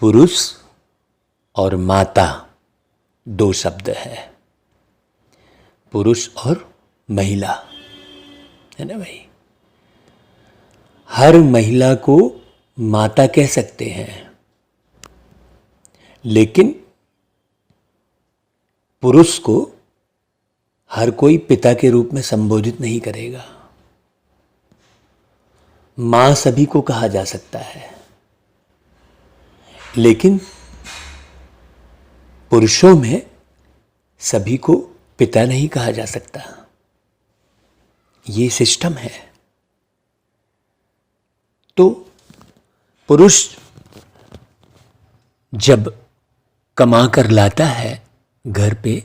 पुरुष और माता दो शब्द है, पुरुष और महिला, है ना भाई। हर महिला को माता कह सकते हैं, लेकिन पुरुष को हर कोई पिता के रूप में संबोधित नहीं करेगा। मां सभी को कहा जा सकता है, लेकिन पुरुषों में सभी को पिता नहीं कहा जा सकता। ये सिस्टम है। तो पुरुष जब कमा कर लाता है घर पे,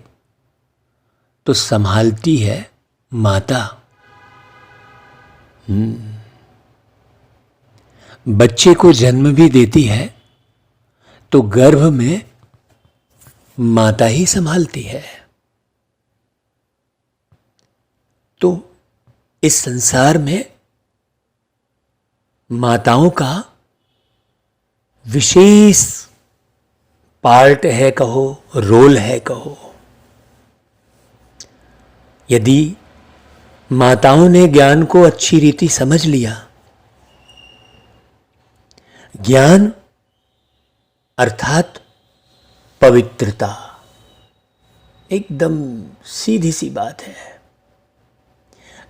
तो संभालती है माता। बच्चे को जन्म भी देती है तो गर्भ में माता ही संभालती है। तो इस संसार में माताओं का विशेष पार्ट है कहो, रोल है कहो। यदि माताओं ने ज्ञान को अच्छी रीति समझ लिया, ज्ञान अर्थात पवित्रता, एकदम सीधी सी बात है।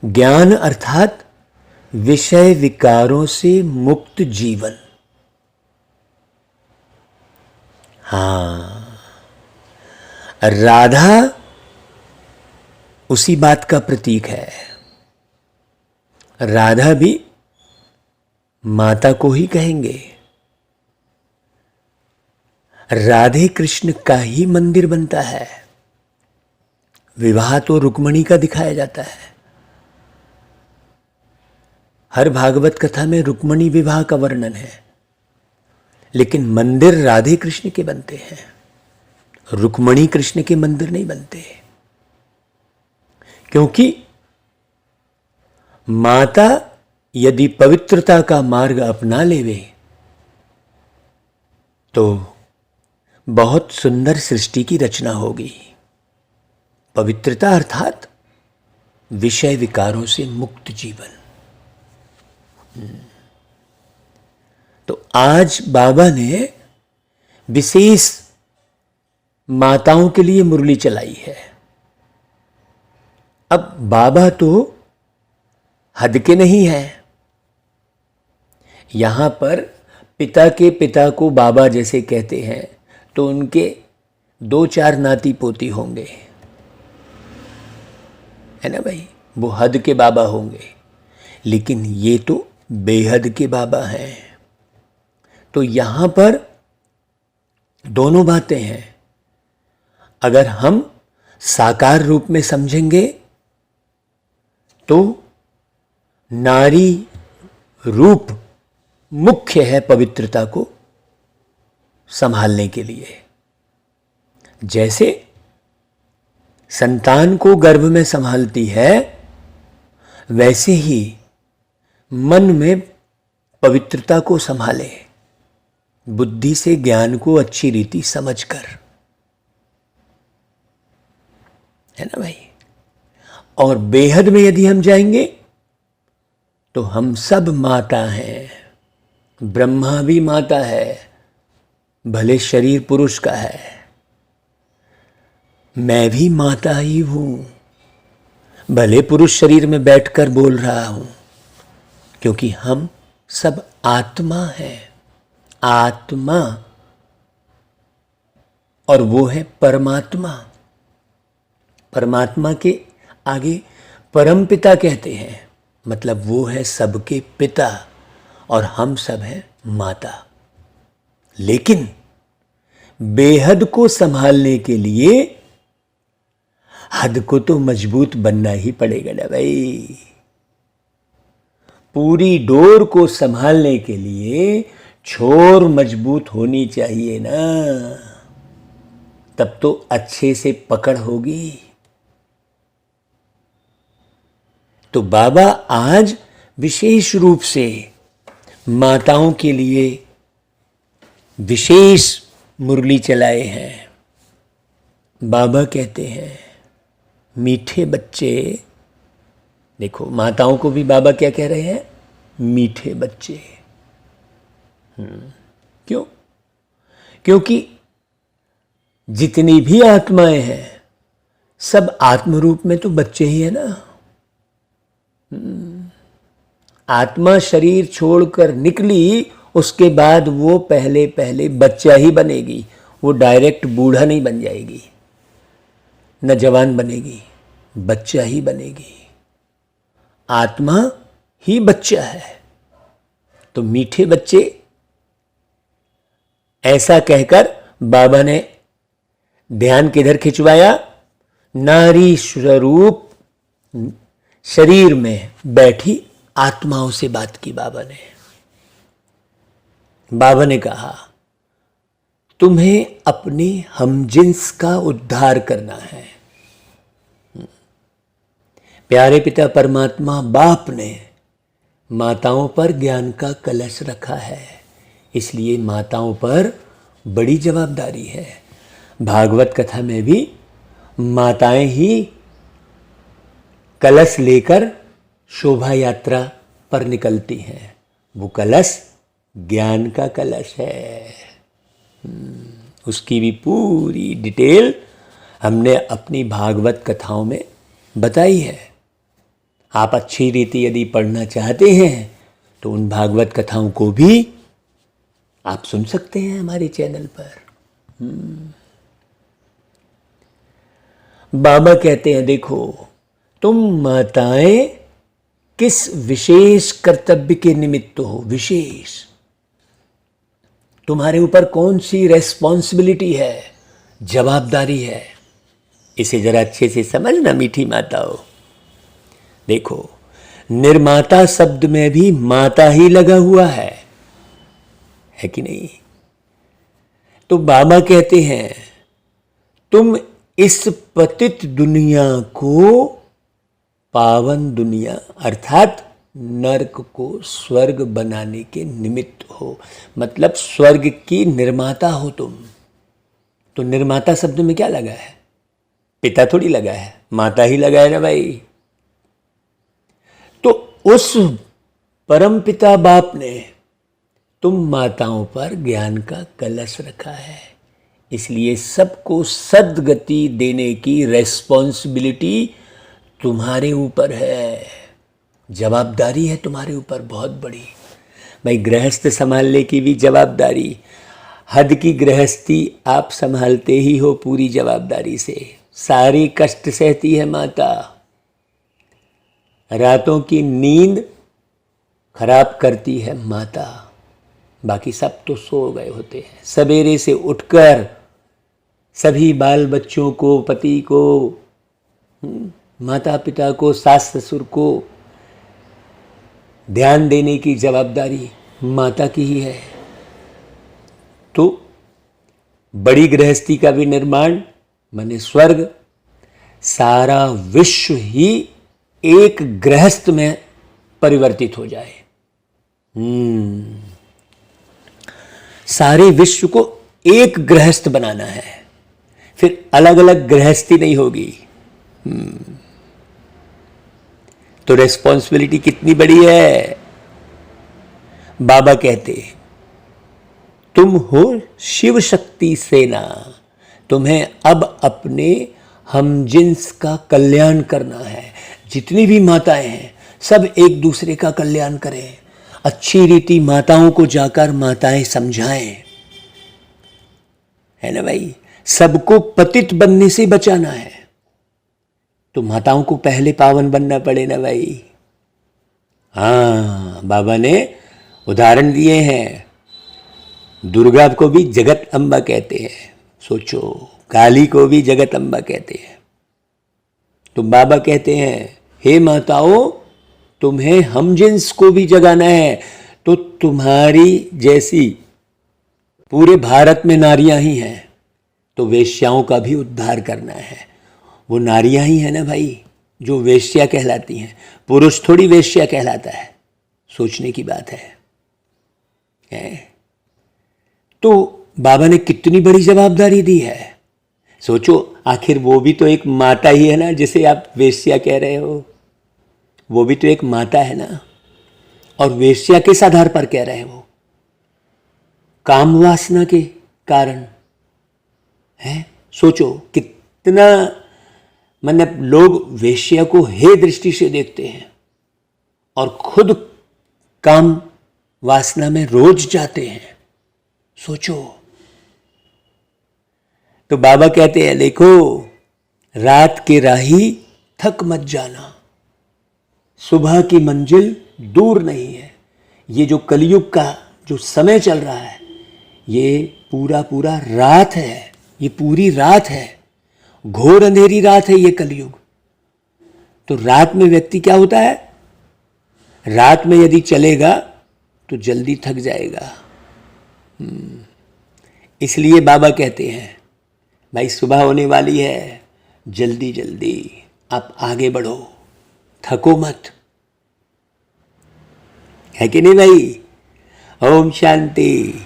ज्ञान अर्थात विषय विकारों से मुक्त जीवन। हाँ, राधा उसी बात का प्रतीक है। राधा भी माता को ही कहेंगे। राधे कृष्ण का ही मंदिर बनता है। विवाह तो रुक्मणी का दिखाया जाता है। हर भागवत कथा में रुक्मणी विवाह का वर्णन है, लेकिन मंदिर राधे कृष्ण के बनते हैं, रुक्मणी कृष्ण के मंदिर नहीं बनते। क्योंकि माता यदि पवित्रता का मार्ग अपना लेवे तो बहुत सुंदर सृष्टि की रचना होगी। पवित्रता अर्थात विषय विकारों से मुक्त जीवन। तो आज बाबा ने विशेष माताओं के लिए मुरली चलाई है। अब बाबा तो हद के नहीं है। यहां पर पिता के पिता को बाबा जैसे कहते हैं तो उनके 2-4 नाती पोती होंगे, है ना भाई, वो हद के बाबा होंगे। लेकिन ये तो बेहद के बाबा हैं। तो यहां पर दोनों बातें हैं। अगर हम साकार रूप में समझेंगे तो नारी रूप मुख्य है पवित्रता को संभालने के लिए। जैसे संतान को गर्भ में संभालती है, वैसे ही मन में पवित्रता को संभाले, बुद्धि से ज्ञान को अच्छी रीति समझकर, है ना भाई। और बेहद में यदि हम जाएंगे तो हम सब माता हैं। ब्रह्मा भी माता है, भले शरीर पुरुष का है। मैं भी माता ही हूं, भले पुरुष शरीर में बैठकर बोल रहा हूं, क्योंकि हम सब आत्मा है। आत्मा, और वो है परमात्मा। परमात्मा के आगे परम पिता कहते हैं, मतलब वो है सबके पिता, और हम सब हैं माता। लेकिन बेहद को संभालने के लिए हद को तो मजबूत बनना ही पड़ेगा ना भाई। पूरी डोर को संभालने के लिए छोर मजबूत होनी चाहिए ना, तब तो अच्छे से पकड़ होगी। तो बाबा आज विशेष रूप से माताओं के लिए विशेष मुरली चलाए हैं। बाबा कहते हैं मीठे बच्चे, देखो माताओं को भी बाबा क्या कह रहे हैं, मीठे बच्चे। क्यों? क्योंकि जितनी भी आत्माएं हैं सब आत्म रूप में तो बच्चे ही है ना। आत्मा शरीर छोड़कर निकली, उसके बाद वो पहले पहले बच्चा ही बनेगी। वो डायरेक्ट बूढ़ा नहीं बन जाएगी, न जवान बनेगी, बच्चा ही बनेगी। आत्मा ही बच्चा है। तो मीठे बच्चे, ऐसा कहकर बाबा ने ध्यान किधर खिंचवाया, नारी स्वरूप शरीर में बैठी आत्माओं से बात की। बाबा ने कहा तुम्हें अपने हमजिन्स का उद्धार करना है। प्यारे पिता परमात्मा बाप ने माताओं पर ज्ञान का कलश रखा है, इसलिए माताओं पर बड़ी जवाबदारी है। भागवत कथा में भी माताएं ही कलश लेकर शोभा यात्रा पर निकलती हैं। वो कलश ज्ञान का कलश है। उसकी भी पूरी डिटेल हमने अपनी भागवत कथाओं में बताई है। आप अच्छी रीति यदि पढ़ना चाहते हैं तो उन भागवत कथाओं को भी आप सुन सकते हैं हमारे चैनल पर। बाबा कहते हैं देखो तुम माताएं किस विशेष कर्तव्य के निमित्त हो। विशेष, तुम्हारे ऊपर कौन सी रेस्पॉन्सिबिलिटी है, जवाबदारी है। इसे जरा अच्छे से समझना मीठी माताओं। देखो निर्माता शब्द में भी माता ही लगा हुआ है कि नहीं। तो बाबा कहते हैं तुम इस पतित दुनिया को पावन दुनिया अर्थात नरक को स्वर्ग बनाने के निमित्त हो। मतलब स्वर्ग की निर्माता हो तुम। तो निर्माता शब्द में क्या लगा है, पिता थोड़ी लगा है, माता ही लगा है ना भाई। तो उस परम पिता बाप ने तुम माताओं पर ज्ञान का कलश रखा है, इसलिए सबको सद्गति देने की रेस्पॉन्सिबिलिटी तुम्हारे ऊपर है। जवाबदारी है तुम्हारे ऊपर बहुत बड़ी। भाई गृहस्थ संभालने की भी जवाबदारी, हद की गृहस्थी आप संभालते ही हो पूरी जवाबदारी से। सारी कष्ट सहती है माता, रातों की नींद खराब करती है माता, बाकी सब तो सो गए होते हैं। सवेरे से उठकर सभी बाल बच्चों को, पति को, माता पिता को, सास ससुर को ध्यान देने की जवाबदारी माता की ही है। तो बड़ी गृहस्थी का भी निर्माण माने स्वर्ग, सारा विश्व ही एक गृहस्थ में परिवर्तित हो जाए। सारे विश्व को एक गृहस्थ बनाना है, फिर अलग अलग गृहस्थी नहीं होगी। तो रेस्पॉन्सिबिलिटी कितनी बड़ी है। बाबा कहते तुम हो शिव शक्ति सेना, तुम्हें अब अपने हमजिन्स का कल्याण करना है। जितनी भी माताएं हैं सब एक दूसरे का कल्याण करें। अच्छी रीति माताओं को जाकर माताएं समझाएं, है ना भाई। सबको पतित बनने से बचाना है तो माताओं को पहले पावन बनना पड़े ना भाई। हाँ, बाबा ने उदाहरण दिए हैं। दुर्गा को भी जगत अम्बा कहते हैं, सोचो, काली को भी जगत अम्बा कहते हैं। तो बाबा कहते हैं हे माताओं, तुम्हें हमजिन्स को भी जगाना है। तो तुम्हारी जैसी पूरे भारत में नारियां ही हैं, तो वेश्याओं का भी उद्धार करना है। वो नारियां ही है ना भाई जो वेश्या कहलाती हैं, पुरुष थोड़ी वेश्या कहलाता है। सोचने की बात है। तो बाबा ने कितनी बड़ी जवाबदारी दी है। सोचो, आखिर वो भी तो एक माता ही है ना, जिसे आप वेश्या कह रहे हो, वो भी तो एक माता है ना। और वेश्या किस आधार पर कह रहे हैं? वो काम वासना के कारण है। सोचो कितना, मतलब लोग वेश्या को हे दृष्टि से देखते हैं और खुद काम वासना में रोज जाते हैं। सोचो। तो बाबा कहते हैं, देखो, रात के राही थक मत जाना, सुबह की मंजिल दूर नहीं है। ये जो कलयुग का जो समय चल रहा है, ये पूरा पूरा रात है, ये पूरी रात है, घोर अंधेरी रात है ये कलयुग। तो रात में व्यक्ति क्या होता है, रात में यदि चलेगा तो जल्दी थक जाएगा। इसलिए बाबा कहते हैं, भाई सुबह होने वाली है, जल्दी जल्दी आप आगे बढ़ो, थको मत। है कि नहीं भाई? ओम शांति।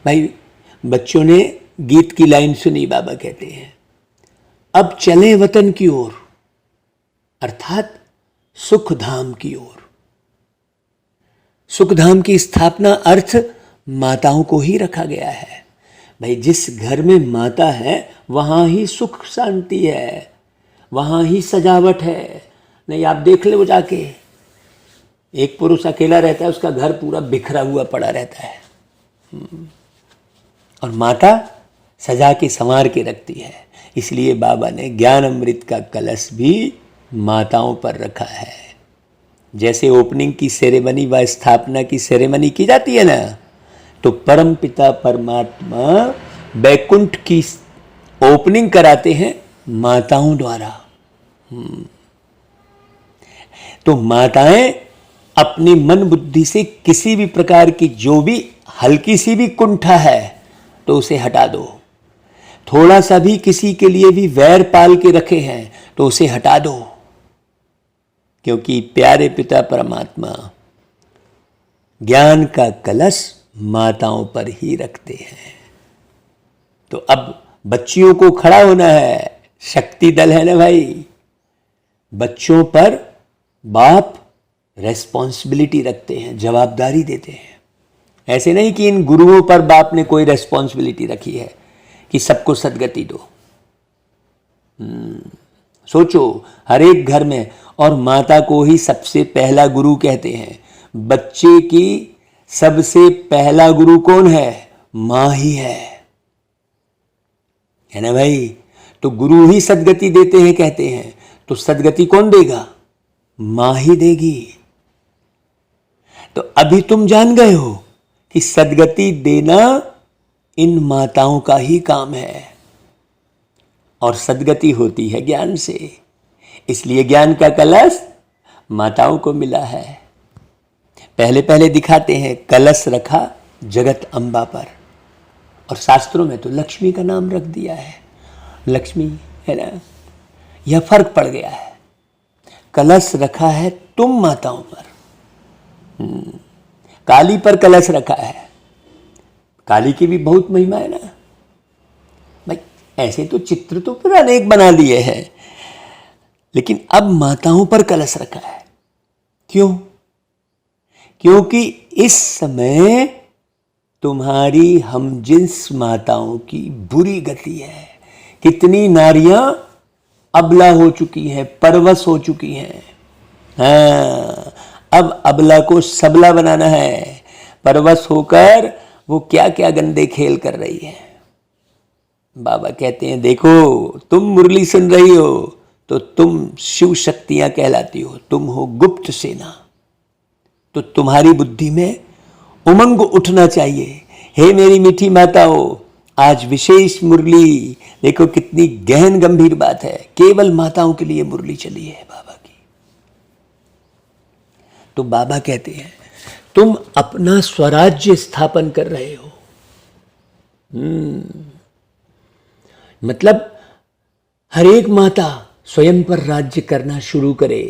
भाई बच्चों ने गीत की लाइन सुनी, बाबा कहते हैं, अब चले वतन की ओर, अर्थात सुख धाम की ओर। सुख धाम की स्थापना अर्थ माताओं को ही रखा गया है। भाई जिस घर में माता है वहां ही सुख शांति है, वहां ही सजावट है। नहीं, आप देख ले वो जाके, एक पुरुष अकेला रहता है, उसका घर पूरा बिखरा हुआ पड़ा रहता है, और माता सजा के संवार के रखती है। इसलिए बाबा ने ज्ञान अमृत का कलश भी माताओं पर रखा है। जैसे ओपनिंग की सेरेमनी व स्थापना की सेरेमनी की जाती है ना, तो परम पिता परमात्मा बैकुंठ की ओपनिंग कराते हैं माताओं द्वारा। तो माताएं अपनी मन बुद्धि से किसी भी प्रकार की जो भी हल्की सी भी कुंठा है तो उसे हटा दो। थोड़ा सा भी किसी के लिए भी वैर पाल के रखे हैं तो उसे हटा दो, क्योंकि प्यारे पिता परमात्मा ज्ञान का कलश माताओं पर ही रखते हैं। तो अब बच्चियों को खड़ा होना है, शक्ति दल है ना भाई। बच्चों पर बाप रेस्पॉन्सिबिलिटी रखते हैं, जवाबदारी देते हैं। ऐसे नहीं कि इन गुरुओं पर बाप ने कोई रेस्पॉन्सिबिलिटी रखी है कि सबको सदगति दो। सोचो, हर एक घर में, और माता को ही सबसे पहला गुरु कहते हैं। बच्चे की सबसे पहला गुरु कौन है? मां ही है ना भाई? तो गुरु ही सदगति देते हैं कहते हैं, तो सदगति कौन देगा? मां ही देगी। तो अभी तुम जान गए हो कि सदगति देना इन माताओं का ही काम है, और सदगति होती है ज्ञान से। इसलिए ज्ञान का कलश माताओं को मिला है। पहले पहले दिखाते हैं कलश रखा जगत अम्बा पर, और शास्त्रों में तो लक्ष्मी का नाम रख दिया है। लक्ष्मी है ना, यह फर्क पड़ गया है। कलश रखा है तुम माताओं पर, काली पर कलश रखा है। काली की भी बहुत महिमा है ना भाई। ऐसे तो चित्र तो फिर अनेक बना लिए हैं, लेकिन अब माताओं पर कलश रखा है। क्यों? क्योंकि इस समय तुम्हारी हमजिन्स माताओं की बुरी गति है। कितनी नारियां अबला हो चुकी हैं, परवश हो चुकी हैं। हाँ, अब अबला को सबला बनाना है। परवश होकर वो क्या क्या गंदे खेल कर रही है। बाबा कहते हैं, देखो तुम मुरली सुन रही हो तो तुम शिव शक्तियां कहलाती हो, तुम हो गुप्त सेना। तो तुम्हारी बुद्धि में उमंग उठना चाहिए। हे मेरी मीठी माताओं, आज विशेष मुरली, देखो कितनी गहन गंभीर बात है, केवल माताओं के लिए मुरली चली है बाबा की। तो बाबा कहते हैं, तुम अपना स्वराज्य स्थापन कर रहे हो। मतलब हर एक माता स्वयं पर राज्य करना शुरू करे।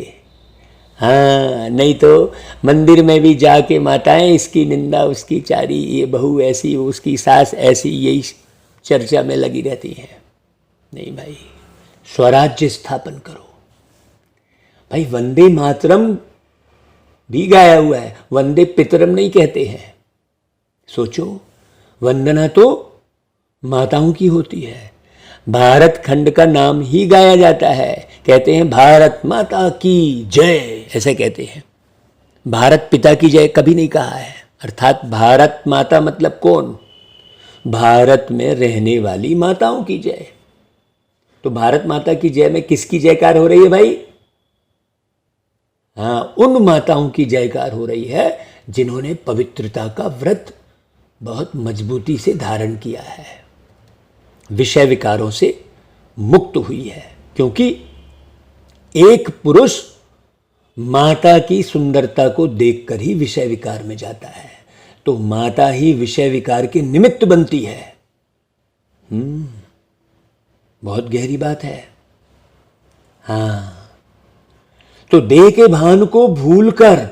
हाँ, नहीं तो मंदिर में भी जाके माताएं इसकी निंदा उसकी चारी, ये बहू ऐसी उसकी सास ऐसी, यही चर्चा में लगी रहती हैं। नहीं भाई, स्वराज्य स्थापन करो भाई। वंदे मातरम भी गाया हुआ है, वंदे पितरम नहीं कहते हैं। सोचो, वंदना तो माताओं की होती है। भारत खंड का नाम ही गाया जाता है, कहते हैं भारत माता की जय, ऐसे कहते हैं। भारत पिता की जय कभी नहीं कहा है। अर्थात भारत माता मतलब कौन? भारत में रहने वाली माताओं की जय। तो भारत माता की जय में किसकी जयकार हो रही है भाई? हाँ, उन माताओं की जयकार हो रही है जिन्होंने पवित्रता का व्रत बहुत मजबूती से धारण किया है, विषय विकारों से मुक्त हुई है। क्योंकि एक पुरुष माता की सुंदरता को देखकर ही विषय विकार में जाता है, तो माता ही विषय विकार के निमित्त बनती है। बहुत गहरी बात है। हाँ, तो देह के भान को भूलकर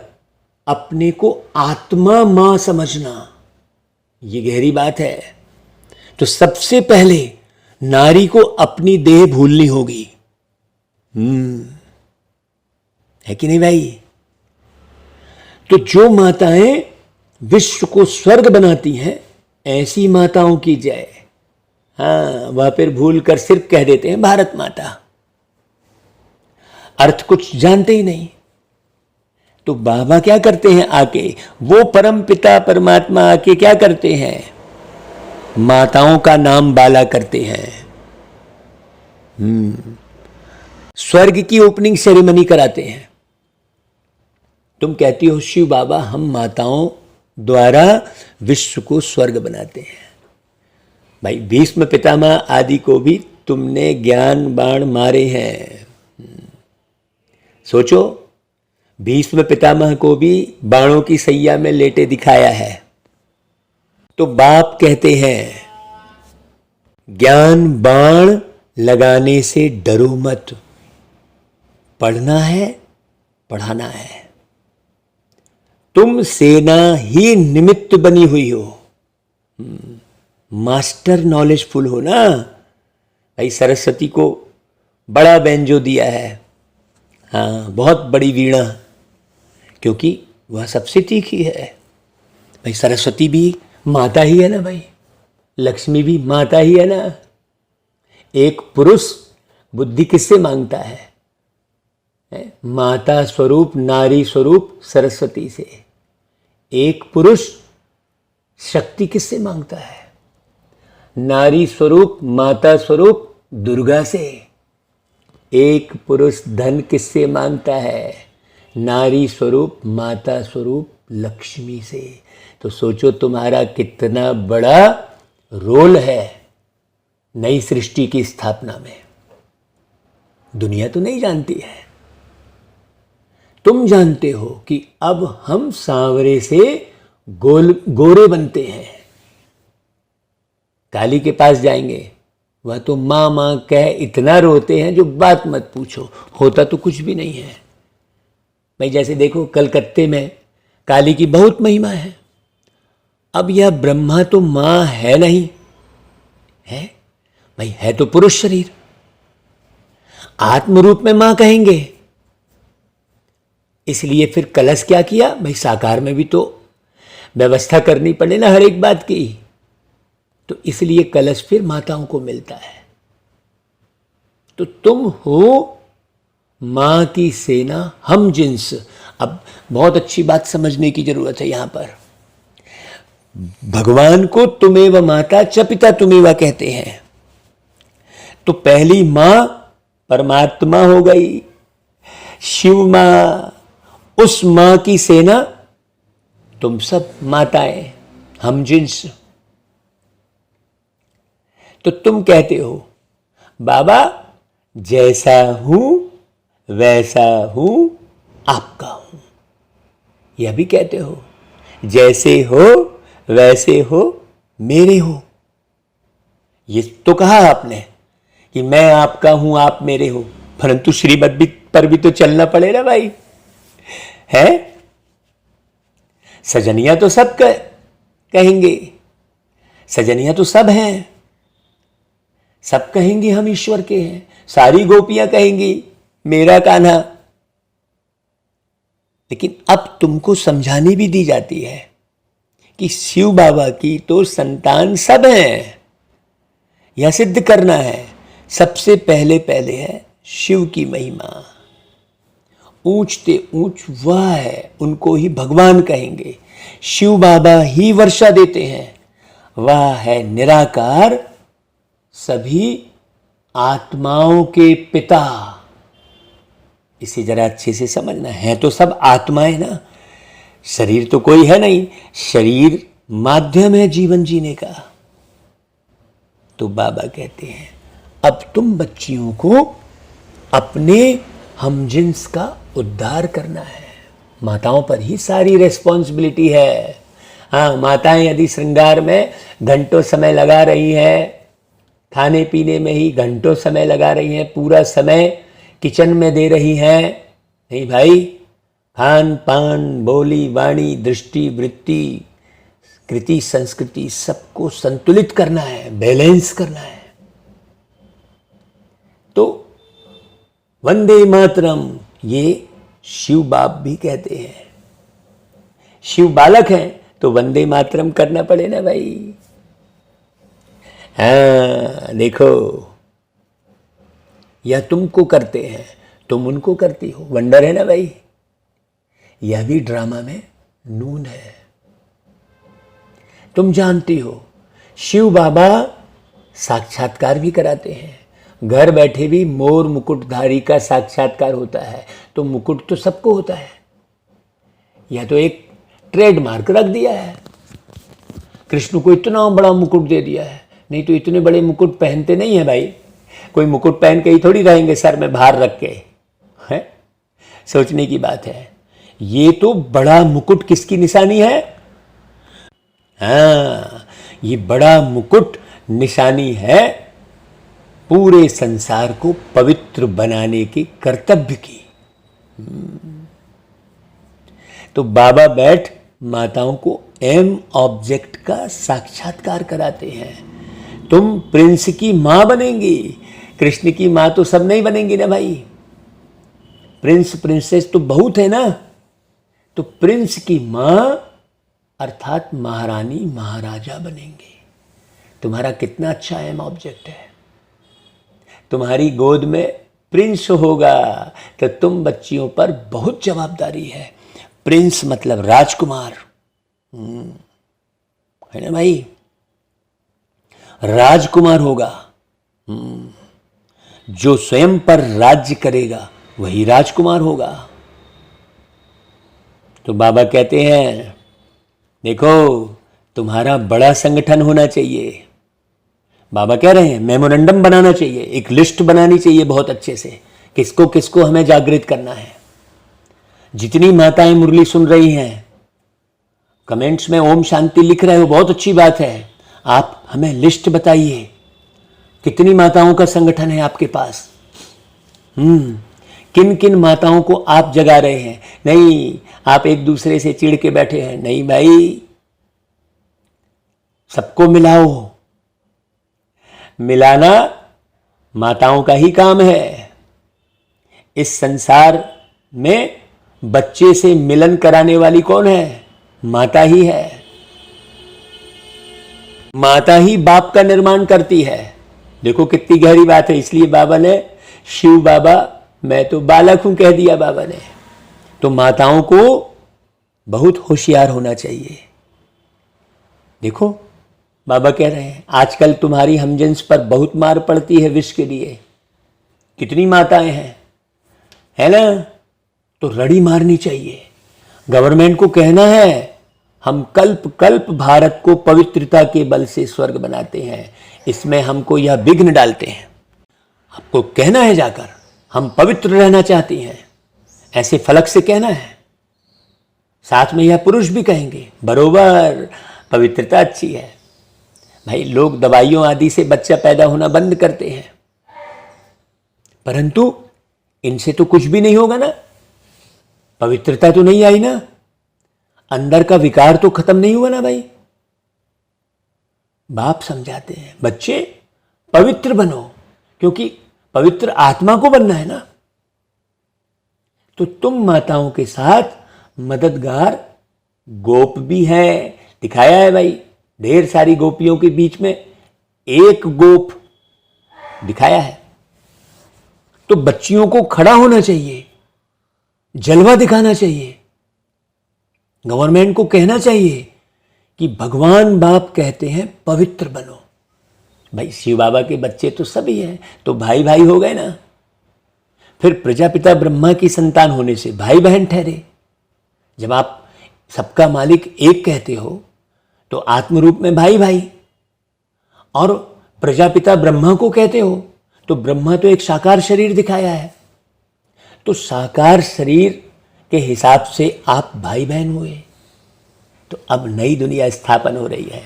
अपने को आत्मा मां समझना, ये गहरी बात है। तो सबसे पहले नारी को अपनी देह भूलनी होगी। है कि नहीं भाई? तो जो माताएं विश्व को स्वर्ग बनाती हैं, ऐसी माताओं की जय। हाँ, वह फिर भूल कर सिर्फ कह देते हैं भारत माता, अर्थ कुछ जानते ही नहीं। तो बाबा क्या करते हैं आके, वो परम पिता परमात्मा आके क्या करते हैं? माताओं का नाम बाला करते हैं। स्वर्ग की ओपनिंग सेरेमनी कराते हैं। तुम कहती हो शिव बाबा हम माताओं द्वारा विश्व को स्वर्ग बनाते हैं। भाई, भीष्म पितामह आदि को भी तुमने ज्ञान बाण मारे हैं। सोचो, भीष्म पितामह को भी बाणों की सैया में लेटे दिखाया है। तो बाप कहते हैं ज्ञान बाण लगाने से डरो मत, पढ़ना है पढ़ाना है। तुम सेना ही निमित्त बनी हुई हो, मास्टर नॉलेजफुल हो ना भाई। सरस्वती को बड़ा बेंजो दिया है, हाँ, बहुत बड़ी वीणा, क्योंकि वह सबसे तीखी है भाई। सरस्वती भी माता ही है ना भाई, लक्ष्मी भी माता ही है ना। एक पुरुष बुद्धि किससे मांगता है? माता स्वरूप नारी स्वरूप सरस्वती से। एक पुरुष शक्ति किससे मांगता है? नारी स्वरूप माता स्वरूप दुर्गा से। एक पुरुष धन किससे मांगता है? नारी स्वरूप माता स्वरूप लक्ष्मी से। तो सोचो तुम्हारा कितना बड़ा रोल है नई सृष्टि की स्थापना में। दुनिया तो नहीं जानती है, तुम जानते हो कि अब हम सांवरे से गोरे बनते हैं। काली के पास जाएंगे, वह तो माँ माँ कह इतना रोते हैं जो बात मत पूछो, होता तो कुछ भी नहीं है भाई। जैसे देखो, कलकत्ते में काली की बहुत महिमा है। अब यह ब्रह्मा तो माँ है नहीं है भाई, है तो पुरुष शरीर, आत्म रूप में मां कहेंगे। इसलिए फिर कलश क्या किया भाई, साकार में भी तो व्यवस्था करनी पड़े ना हर एक बात की। तो इसलिए कलश फिर माताओं को मिलता है। तो तुम हो मां की सेना, हम जिन्स। अब बहुत अच्छी बात समझने की जरूरत है यहां पर। भगवान को तुमेव माता च पिता तुमेव कहते हैं। तो पहली मां परमात्मा हो गई, शिव मां, उस मां की सेना तुम सब माताएं, हम जिन्स। तो तुम कहते हो बाबा जैसा हूं वैसा हूं, आपका हूं। यह भी कहते हो जैसे हो वैसे हो, मेरे हो। ये तो कहा आपने कि मैं आपका हूं आप मेरे हो, परंतु श्रीमत भी पर भी तो चलना पड़े ना भाई। है? सजनिया तो सब कहेंगे, सजनिया तो सब हैं, सब कहेंगे हम ईश्वर के हैं, सारी गोपियां कहेंगी मेरा कान्हा। लेकिन अब तुमको समझानी भी दी जाती है कि शिव बाबा की तो संतान सब हैं। यह सिद्ध करना है, सबसे पहले पहले है शिव की महिमा। ऊंचते ऊंच वह है, उनको ही भगवान कहेंगे। शिव बाबा ही वर्षा देते हैं, वह है निराकार, सभी आत्माओं के पिता। इसे जरा अच्छे से समझना है, तो सब आत्माएं ना, शरीर तो कोई है नहीं, शरीर माध्यम है जीवन जीने का। तो बाबा कहते हैं अब तुम बच्चियों को अपने हमजिन्स का उद्धार करना है। माताओं पर ही सारी रेस्पॉन्सिबिलिटी है। हाँ, माताएं यदि श्रृंगार में घंटों समय लगा रही हैं, खाने पीने में ही घंटों समय लगा रही हैं, पूरा समय किचन में दे रही हैं, नहीं भाई, खान पान, बोली वाणी, दृष्टि, वृत्ति, कृति, संस्कृति सबको संतुलित करना है, बैलेंस करना है। तो वंदे मातरम ये शिव बाप भी कहते हैं। शिव बालक हैं तो वंदे मातरम करना पड़े ना भाई। हाँ देखो, यह तुमको करते हैं, तुम उनको करती हो, वंडर है ना भाई। यह भी ड्रामा में नून है। तुम जानती हो शिव बाबा साक्षात्कार भी कराते हैं, घर बैठे भी मोर मुकुटधारी का साक्षात्कार होता है। तो मुकुट तो सबको होता है, यह तो एक ट्रेडमार्क रख दिया है। कृष्ण को इतना बड़ा मुकुट दे दिया है, नहीं तो इतने बड़े मुकुट पहनते नहीं है भाई। कोई मुकुट पहन के ही थोड़ी रहेंगे सर में भार रख के, है? सोचने की बात है। ये तो बड़ा मुकुट किसकी निशानी है? हाँ, ये बड़ा मुकुट निशानी है पूरे संसार को पवित्र बनाने के कर्तव्य की। तो बाबा बैठ माताओं को एम ऑब्जेक्ट का साक्षात्कार कराते हैं। तुम प्रिंस की मां बनेंगी, कृष्ण की मां तो सब नहीं बनेंगी ना भाई। प्रिंस प्रिंसेस तो बहुत है ना। तो प्रिंस की मां अर्थात महारानी महाराजा बनेंगे। तुम्हारा कितना अच्छा एम ऑब्जेक्ट है। तुम्हारी गोद में प्रिंस होगा तो तुम बच्चियों पर बहुत जवाबदारी है। प्रिंस मतलब राजकुमार, है ना भाई। राजकुमार होगा, जो स्वयं पर राज्य करेगा वही राजकुमार होगा। तो बाबा कहते हैं देखो, तुम्हारा बड़ा संगठन होना चाहिए। बाबा कह रहे हैं मेमोरेंडम बनाना चाहिए, एक लिस्ट बनानी चाहिए बहुत अच्छे से, किसको किसको हमें जागृत करना है। जितनी माताएं मुरली सुन रही हैं, कमेंट्स में ओम शांति लिख रहे हो, बहुत अच्छी बात है। आप हमें लिस्ट बताइए, कितनी माताओं का संगठन है आपके पास। किन किन माताओं को आप जगा रहे हैं। नहीं आप एक दूसरे से चिढ़ के बैठे हैं, नहीं भाई, सबको मिलाओ। मिलाना माताओं का ही काम है। इस संसार में बच्चे से मिलन कराने वाली कौन है? माता ही है। माता ही बाप का निर्माण करती है। देखो कितनी गहरी बात है। इसलिए बाबा ने शिव बाबा मैं तो बालक हूं कह दिया बाबा ने। तो माताओं को बहुत होशियार होना चाहिए। देखो बाबा कह रहे हैं आजकल तुम्हारी हमजिन्स पर बहुत मार पड़ती है विष के लिए। कितनी माताएं हैं, है ना। तो रड़ी मारनी चाहिए। गवर्नमेंट को कहना है हम कल्प कल्प भारत को पवित्रता के बल से स्वर्ग बनाते हैं, इसमें हमको यह विघ्न डालते हैं। आपको कहना है जाकर हम पवित्र रहना चाहती हैं, ऐसे फलक से कहना है। साथ में यह पुरुष भी कहेंगे बरोबर पवित्रता अच्छी है। भाई लोग दवाइयों आदि से बच्चा पैदा होना बंद करते हैं, परंतु इनसे तो कुछ भी नहीं होगा ना। पवित्रता तो नहीं आई ना, अंदर का विकार तो खत्म नहीं हुआ ना भाई। बाप समझाते हैं बच्चे पवित्र बनो, क्योंकि पवित्र आत्मा को बनना है ना। तो तुम माताओं के साथ मददगार गोप भी है, दिखाया है भाई, ढेर सारी गोपियों के बीच में एक गोप दिखाया है। तो बच्चियों को खड़ा होना चाहिए, जलवा दिखाना चाहिए, गवर्नमेंट को कहना चाहिए कि भगवान बाप कहते हैं पवित्र बनो। भाई शिव बाबा के बच्चे तो सभी हैं, तो भाई भाई हो गए ना। फिर प्रजापिता ब्रह्मा की संतान होने से भाई बहन ठहरे। जब आप सबका मालिक एक कहते हो तो आत्मरूप में भाई भाई, और प्रजापिता ब्रह्मा को कहते हो तो ब्रह्मा तो एक साकार शरीर दिखाया है, तो साकार शरीर के हिसाब से आप भाई बहन हुए। तो अब नई दुनिया स्थापन हो रही है।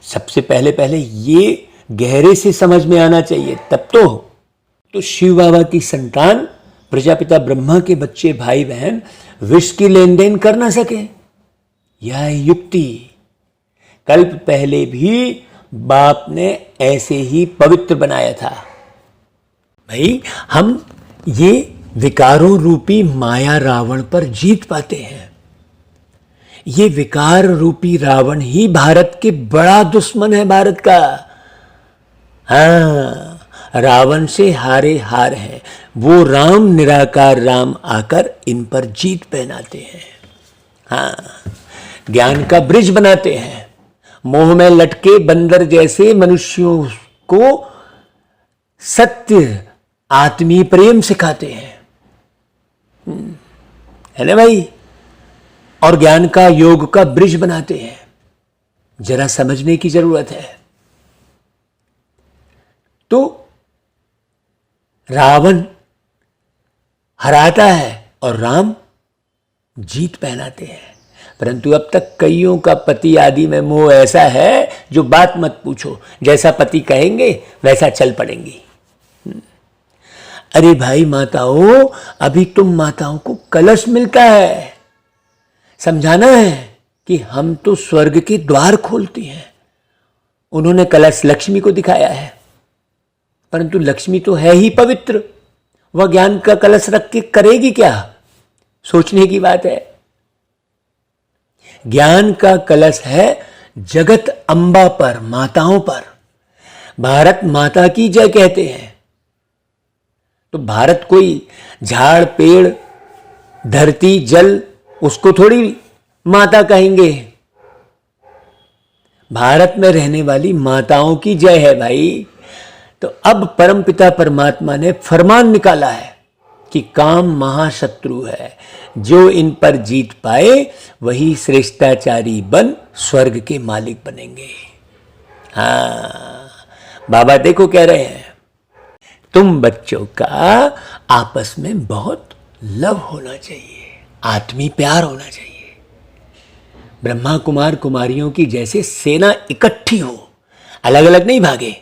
सबसे पहले ये गहरे से समझ में आना चाहिए, तब तो शिव बाबा की संतान प्रजापिता ब्रह्मा के बच्चे भाई बहन विष की लेन देन कर ना सके। यह युक्ति कल्प पहले भी बाप ने ऐसे ही पवित्र बनाया था। भाई हम ये विकारों रूपी माया रावण पर जीत पाते हैं। ये विकार रूपी रावण ही भारत के बड़ा दुश्मन है, भारत का। हाँ, रावण से हारे हार है। वो राम निराकार राम आकर इन पर जीत पहनाते हैं। हाँ, ज्ञान का ब्रिज बनाते हैं। मोह में लटके बंदर जैसे मनुष्यों को सत्य आत्मीय प्रेम सिखाते हैं, है ना भाई। और ज्ञान का योग का ब्रिज बनाते हैं। जरा समझने की जरूरत है। तो रावण हराता है और राम जीत पहनाते हैं। परंतु अब तक कईयों का पति आदि में मोह ऐसा है जो बात मत पूछो, जैसा पति कहेंगे वैसा चल पड़ेंगी। अरे भाई माताओं, अभी तुम माताओं को कलश मिलता है, समझाना है कि हम तो स्वर्ग के द्वार खोलती हैं। उन्होंने कलश लक्ष्मी को दिखाया है, परंतु लक्ष्मी तो है ही पवित्र, वह ज्ञान का कलश रख के करेगी क्या? सोचने की बात है। ज्ञान का कलश है जगत अम्बा पर, माताओं पर। भारत माता की जय कहते हैं। तो भारत कोई झाड़ पेड़ धरती जल उसको थोड़ी माता कहेंगे। भारत में रहने वाली माताओं की जय है भाई। तो अब परमपिता परमात्मा ने फरमान निकाला है कि काम महाशत्रु है, जो इन पर जीत पाए वही श्रेष्ठाचारी बन स्वर्ग के मालिक बनेंगे। हाँ, बाबा देखो कह रहे हैं, तुम बच्चों का आपस में बहुत लव होना चाहिए, आत्मीय प्यार होना चाहिए। ब्रह्मा कुमार कुमारियों की जैसे सेना इकट्ठी हो, अलग अलग नहीं भागे।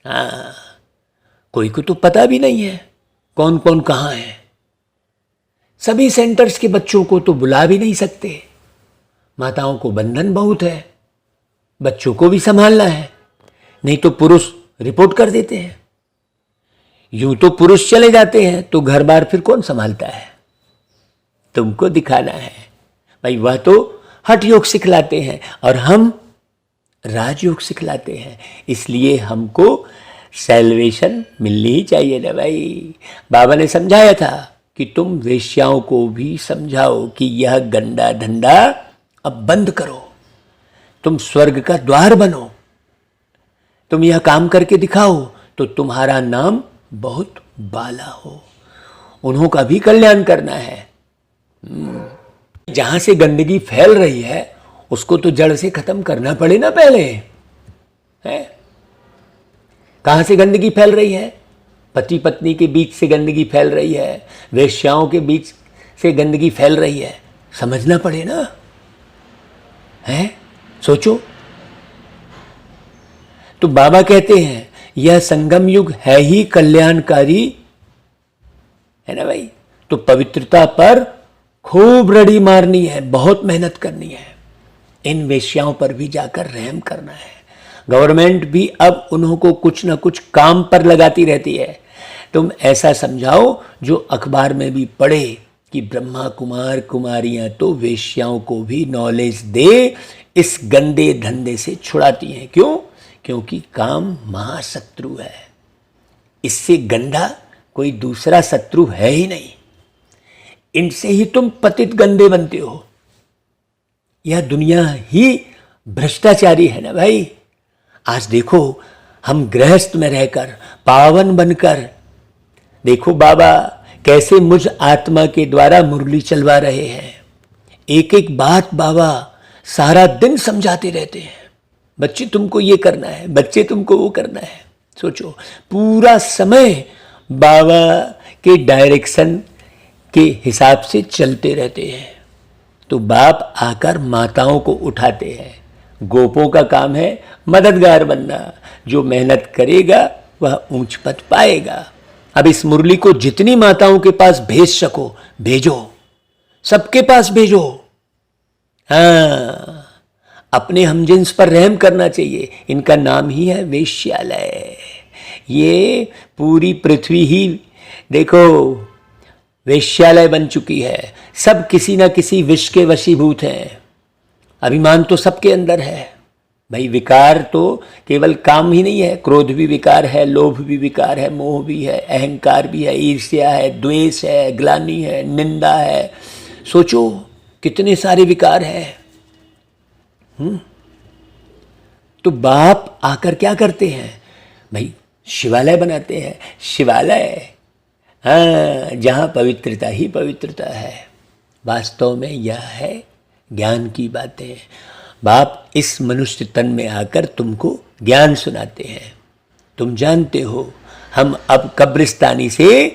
हाँ, कोई को तो पता भी नहीं है कौन कौन कहाँ है। सभी सेंटर्स के बच्चों को तो बुला भी नहीं सकते। माताओं को बंधन बहुत है, बच्चों को भी संभालना है, नहीं तो पुरुष रिपोर्ट कर देते हैं। यूं तो पुरुष चले जाते हैं तो घर बार फिर कौन संभालता है? तुमको दिखाना है भाई। वह तो हठ योग सिखलाते हैं और हम राजयोग सिखलाते हैं, इसलिए हमको सैल्वेशन मिलनी ही चाहिए ना भाई। बाबा ने समझाया था कि तुम वेश्याओं को भी समझाओ कि यह गंदा धंधा अब बंद करो, तुम स्वर्ग का द्वार बनो, तुम यह काम करके दिखाओ तो तुम्हारा नाम बहुत बाला हो। उन्हों का भी कल्याण करना है। जहां से गंदगी फैल रही है उसको तो जड़ से खत्म करना पड़े ना पहले, है? कहां से गंदगी फैल रही है? पति पत्नी के बीच से गंदगी फैल रही है, वेश्याओं के बीच से गंदगी फैल रही है। समझना पड़े ना, है? सोचो। तो बाबा कहते हैं यह संगम युग है ही कल्याणकारी, है ना भाई। तो पवित्रता पर खूब रड़ी मारनी है, बहुत मेहनत करनी है। इन वेश्याओं पर भी जाकर रहम करना है। गवर्नमेंट भी अब उन्हों को कुछ ना कुछ काम पर लगाती रहती है। तुम ऐसा समझाओ जो अखबार में भी पढ़े कि ब्रह्मा कुमार कुमारियां तो वेश्याओं को भी नॉलेज दे, इस गंदे धंधे से छुड़ाती हैं। क्यों? क्योंकि काम महाशत्रु है। इससे गंदा कोई दूसरा शत्रु है ही नहीं। इनसे ही तुम पतित गंदे बनते हो। यह दुनिया ही भ्रष्टाचारी है ना भाई। आज देखो, हम गृहस्थ में रहकर पावन बनकर, देखो बाबा कैसे मुझ आत्मा के द्वारा मुरली चलवा रहे हैं। एक एक बात बाबा सारा दिन समझाते रहते हैं। बच्चे तुमको ये करना है, बच्चे तुमको वो करना है। सोचो, पूरा समय बाबा के डायरेक्शन के हिसाब से चलते रहते हैं। तो बाप आकर माताओं को उठाते हैं। गोपों का काम है मददगार बनना। जो मेहनत करेगा वह ऊंच पद पाएगा। अब इस मुरली को जितनी माताओं के पास भेज सको भेजो, सबके पास भेजो। हाँ, अपने हमजिन्स पर रहम करना चाहिए। इनका नाम ही है वेश्यालय। ये पूरी पृथ्वी ही देखो वेश्यालय बन चुकी है। सब किसी ना किसी विष के वशीभूत हैं। अभिमान तो सबके अंदर है भाई। विकार तो केवल काम ही नहीं है, क्रोध भी विकार है, लोभ भी विकार है, मोह भी है, अहंकार भी है, ईर्ष्या है, द्वेष है, ग्लानि है, निंदा है। सोचो कितने सारे विकार हैं। तो बाप आकर क्या करते हैं भाई? शिवालय बनाते हैं। शिवालय, हाँ, जहाँ पवित्रता ही पवित्रता है। वास्तव में यह है ज्ञान की बातें। बाप इस मनुष्य तन में आकर तुमको ज्ञान सुनाते हैं। तुम जानते हो हम अब कब्रिस्तानी से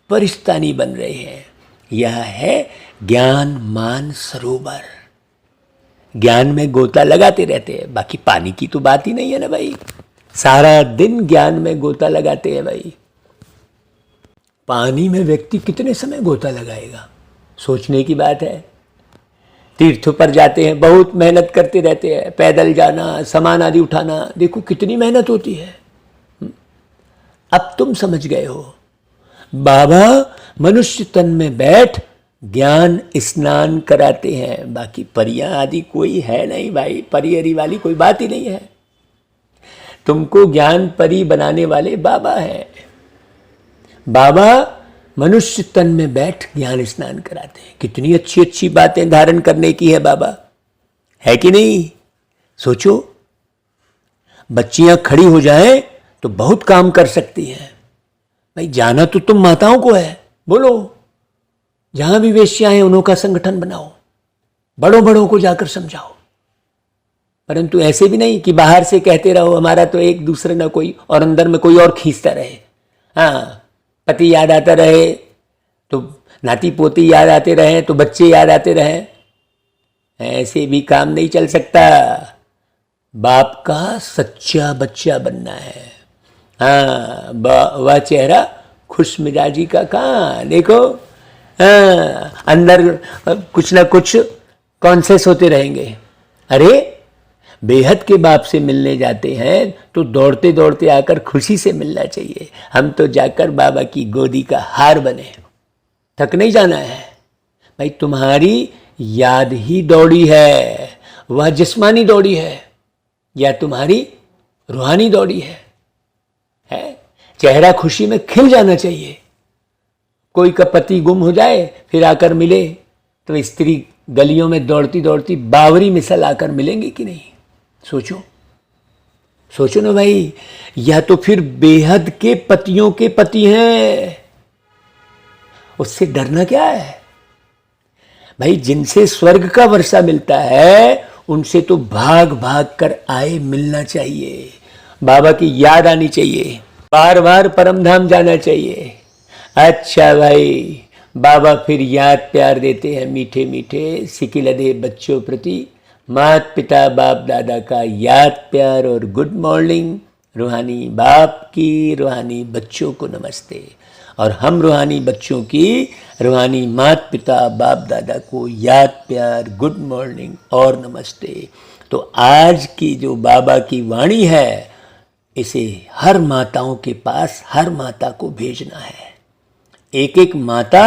परिस्तानी बन रहे हैं। यह है ज्ञान मान सरोवर। ज्ञान में गोता लगाते रहते हैं, बाकी पानी की तो बात ही नहीं है ना भाई। सारा दिन ज्ञान में गोता लगाते हैं भाई। पानी में व्यक्ति कितने समय गोता लगाएगा? सोचने की बात है। तीर्थों पर जाते हैं, बहुत मेहनत करते रहते हैं, पैदल जाना, सामान आदि उठाना, देखो कितनी मेहनत होती है। अब तुम समझ गए हो। बाबा मनुष्य तन में बैठ ज्ञान स्नान कराते हैं। बाकी परियां आदि कोई है नहीं भाई। परियरी वाली कोई बात ही नहीं है। तुमको ज्ञान परी बनाने वाले बाबा हैं। बाबा मनुष्य तन में बैठ ज्ञान स्नान कराते हैं। कितनी अच्छी अच्छी बातें धारण करने की है बाबा, है कि नहीं? सोचो, बच्चियां खड़ी हो जाएं तो बहुत काम कर सकती हैं भाई। जाना तो तुम माताओं को है। बोलो, जहां भी वेश्या हैं उन्हों का संगठन बनाओ, बड़ों बड़ों को जाकर समझाओ। परंतु ऐसे भी नहीं कि बाहर से कहते रहो हमारा तो एक दूसरे ना कोई, और अंदर में कोई और खींचता रहे। हाँ, पति याद आता रहे तो नाती पोती याद आते रहे तो बच्चे याद आते रहे। ऐसे भी काम नहीं चल सकता। बाप का सच्चा बच्चा बनना है। हाँ, वह चेहरा खुश मिजाजी का कहाँ देखो। हाँ, अंदर कुछ ना कुछ कॉन्शियस होते रहेंगे। अरे बेहद के बाप से मिलने जाते हैं तो दौड़ते दौड़ते आकर खुशी से मिलना चाहिए। हम तो जाकर बाबा की गोदी का हार बने। थक नहीं जाना है भाई। तुम्हारी याद ही दौड़ी है, वह जिस्मानी दौड़ी है या तुम्हारी रूहानी दौड़ी है? चेहरा खुशी में खिल जाना चाहिए। कोई का पति गुम हो जाए फिर आकर मिले तो स्त्री गलियों में दौड़ती दौड़ती बावरी मिसल आकर मिलेंगी कि नहीं? सोचो, सोचो ना भाई। या तो फिर बेहद के पतियों के पति हैं, उससे डरना क्या है भाई? जिनसे स्वर्ग का वर्षा मिलता है उनसे तो भाग भाग कर आए मिलना चाहिए। बाबा की याद आनी चाहिए, बार बार परम धाम जाना चाहिए। अच्छा भाई, बाबा फिर याद प्यार देते हैं मीठे मीठे सिकिलधे बच्चों प्रति। माता पिता बाप दादा का याद प्यार और गुड मॉर्निंग। रूहानी बाप की रूहानी बच्चों को नमस्ते, और हम रूहानी बच्चों की रूहानी माता पिता बाप दादा को याद प्यार गुड मॉर्निंग और नमस्ते। तो आज की जो बाबा की वाणी है, इसे हर माताओं के पास हर माता को भेजना है। एक एक माता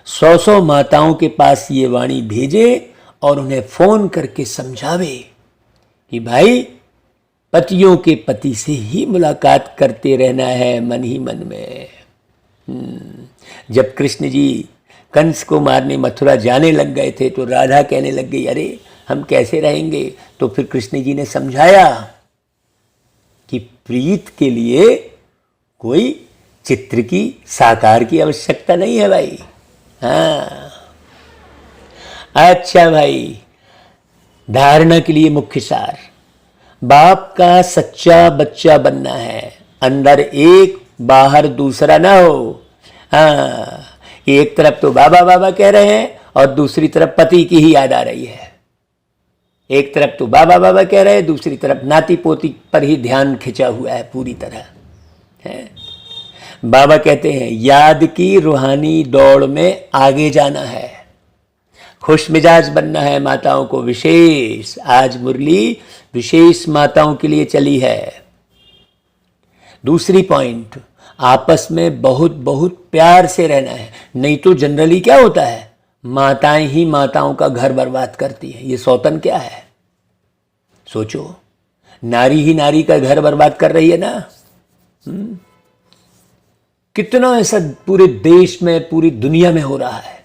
100-100 माताओं के पास ये वाणी भेजे और उन्हें फोन करके समझावे कि भाई पतियों के पति से ही मुलाकात करते रहना है मन ही मन में। जब कृष्ण जी कंस को मारने मथुरा जाने लग गए थे तो राधा कहने लग गई, अरे हम कैसे रहेंगे? तो फिर कृष्ण जी ने समझाया कि प्रीत के लिए कोई चित्र की साकार की आवश्यकता नहीं है भाई। हाँ, अच्छा भाई, धारणा के लिए मुख्य सार, बाप का सच्चा बच्चा बनना है, अंदर एक बाहर दूसरा ना हो। हाँ, एक तरफ तो बाबा बाबा कह रहे हैं और दूसरी तरफ पति की ही याद आ रही है। एक तरफ तो बाबा बाबा कह रहे हैं, दूसरी तरफ नाती पोती पर ही ध्यान खिंचा हुआ है पूरी तरह है। बाबा कहते हैं याद की रूहानी दौड़ में आगे जाना है, खुश मिजाज बनना है माताओं को विशेष। आज मुरली विशेष माताओं के लिए चली है। दूसरी पॉइंट, आपस में बहुत बहुत प्यार से रहना है। नहीं तो जनरली क्या होता है, माताएं ही माताओं का घर बर्बाद करती हैं। ये सौतन क्या है? सोचो, नारी ही नारी का घर बर्बाद कर रही है ना। कितना ऐसा पूरे देश में पूरी दुनिया में हो रहा है।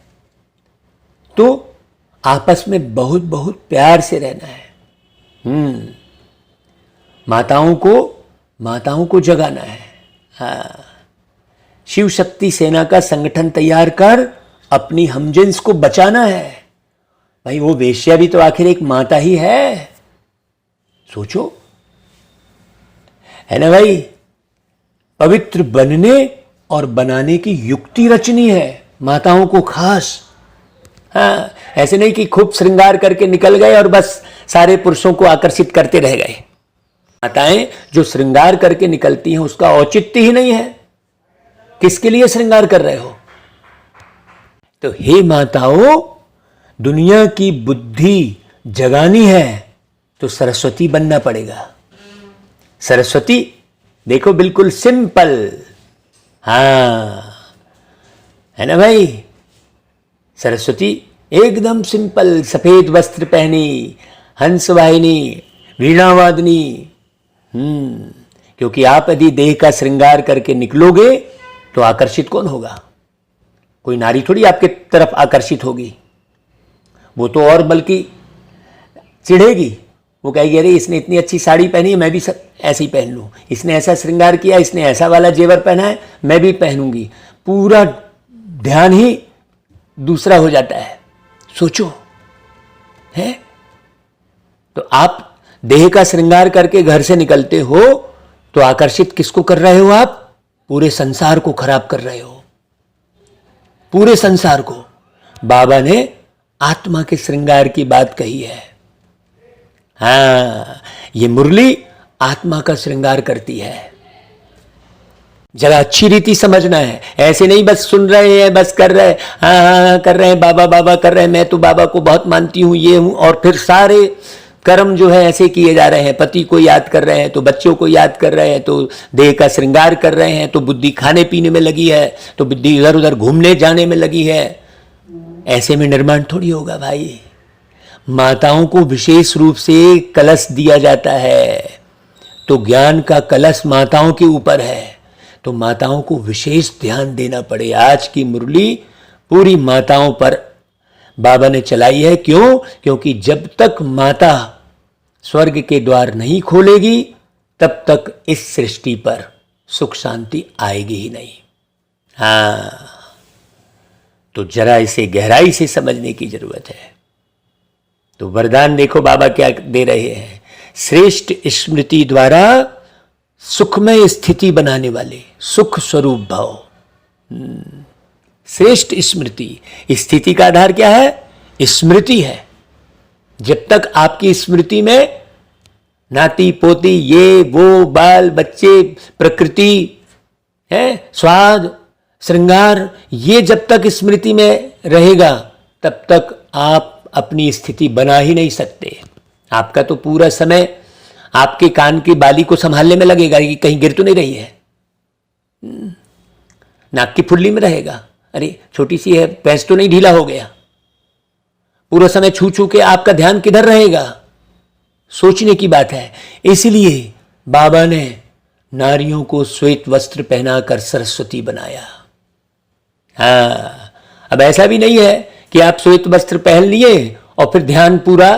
तो आपस में बहुत बहुत प्यार से रहना है। माताओं को जगाना है। हाँ, शिव शक्ति सेना का संगठन तैयार कर अपनी हमजिन्स को बचाना है। भाई वो वेश्या भी तो आखिर एक माता ही है, सोचो, है ना भाई। पवित्र बनने और बनाने की युक्ति रचनी है माताओं को खास। हाँ, ऐसे नहीं कि खूब श्रृंगार करके निकल गए और बस सारे पुरुषों को आकर्षित करते रह गए। माताएं जो श्रृंगार करके निकलती हैं उसका औचित्य ही नहीं है। किसके लिए श्रृंगार कर रहे हो? तो हे माताओं, दुनिया की बुद्धि जगानी है तो सरस्वती बनना पड़ेगा। सरस्वती देखो बिल्कुल सिंपल, हाँ, है ना भाई। सरस्वती एकदम सिंपल, सफेद वस्त्र पहनी, हंस वाहिनी, वीणा वादनी। क्योंकि आप यदि देह का श्रृंगार करके निकलोगे तो आकर्षित कौन होगा? कोई नारी थोड़ी आपके तरफ आकर्षित होगी। वो तो और बल्कि चिढ़ेगी। वो कहेगी अरे इसने इतनी अच्छी साड़ी पहनी है, मैं भी ऐसे ही पहन लूं। इसने ऐसा श्रृंगार किया, इसने ऐसा वाला जेवर पहना है, मैं भी पहनूंगी। पूरा ध्यान ही दूसरा हो जाता है। सोचो, है तो आप देह का श्रृंगार करके घर से निकलते हो तो आकर्षित किसको कर रहे हो? आप पूरे संसार को खराब कर रहे हो, पूरे संसार को। बाबा ने आत्मा के श्रृंगार की बात कही है। हाँ, ये मुरली आत्मा का श्रृंगार करती है। जरा अच्छी रीति समझना है। ऐसे नहीं बस सुन रहे हैं, बस कर रहे हैं, हाँ कर रहे हैं, बाबा बाबा कर रहे हैं, मैं तो बाबा को बहुत मानती हूं, ये हूं, और फिर सारे कर्म जो है ऐसे किए जा रहे हैं। पति को याद कर रहे हैं तो बच्चों को याद कर रहे हैं, तो देह का श्रृंगार कर रहे हैं, तो बुद्धि खाने पीने में लगी है, तो बुद्धि इधर उधर घूमने जाने में लगी है। ऐसे में निर्माण थोड़ी होगा भाई। माताओं को विशेष रूप से कलश दिया जाता है, तो ज्ञान का कलश माताओं के ऊपर है, तो माताओं को विशेष ध्यान देना पड़े। आज की मुरली पूरी माताओं पर बाबा ने चलाई है। क्यों? क्योंकि जब तक माता स्वर्ग के द्वार नहीं खोलेगी तब तक इस सृष्टि पर सुख शांति आएगी ही नहीं। हाँ, तो जरा इसे गहराई से समझने की जरूरत है। तो वरदान देखो बाबा क्या दे रहे हैं। श्रेष्ठ स्मृति द्वारा सुखमय स्थिति बनाने वाले सुख स्वरूप भाव। श्रेष्ठ स्मृति, स्थिति का आधार क्या है? स्मृति है। जब तक आपकी स्मृति में नाती पोती, ये वो, बाल बच्चे, प्रकृति है, स्वाद, श्रृंगार, ये जब तक स्मृति में रहेगा तब तक आप अपनी स्थिति बना ही नहीं सकते। आपका तो पूरा समय आपके कान की बाली को संभालने में लगेगा कि कहीं गिर तो नहीं रही है, नाक की फुल्ली में रहेगा, अरे छोटी सी है पैंस तो नहीं ढीला हो गया। पूरा समय छू छू के आपका ध्यान किधर रहेगा, सोचने की बात है। इसलिए बाबा ने नारियों को श्वेत वस्त्र पहनाकर सरस्वती बनाया। हाँ, अब ऐसा भी नहीं है कि आप श्वेत वस्त्र पहन लिए और फिर ध्यान पूरा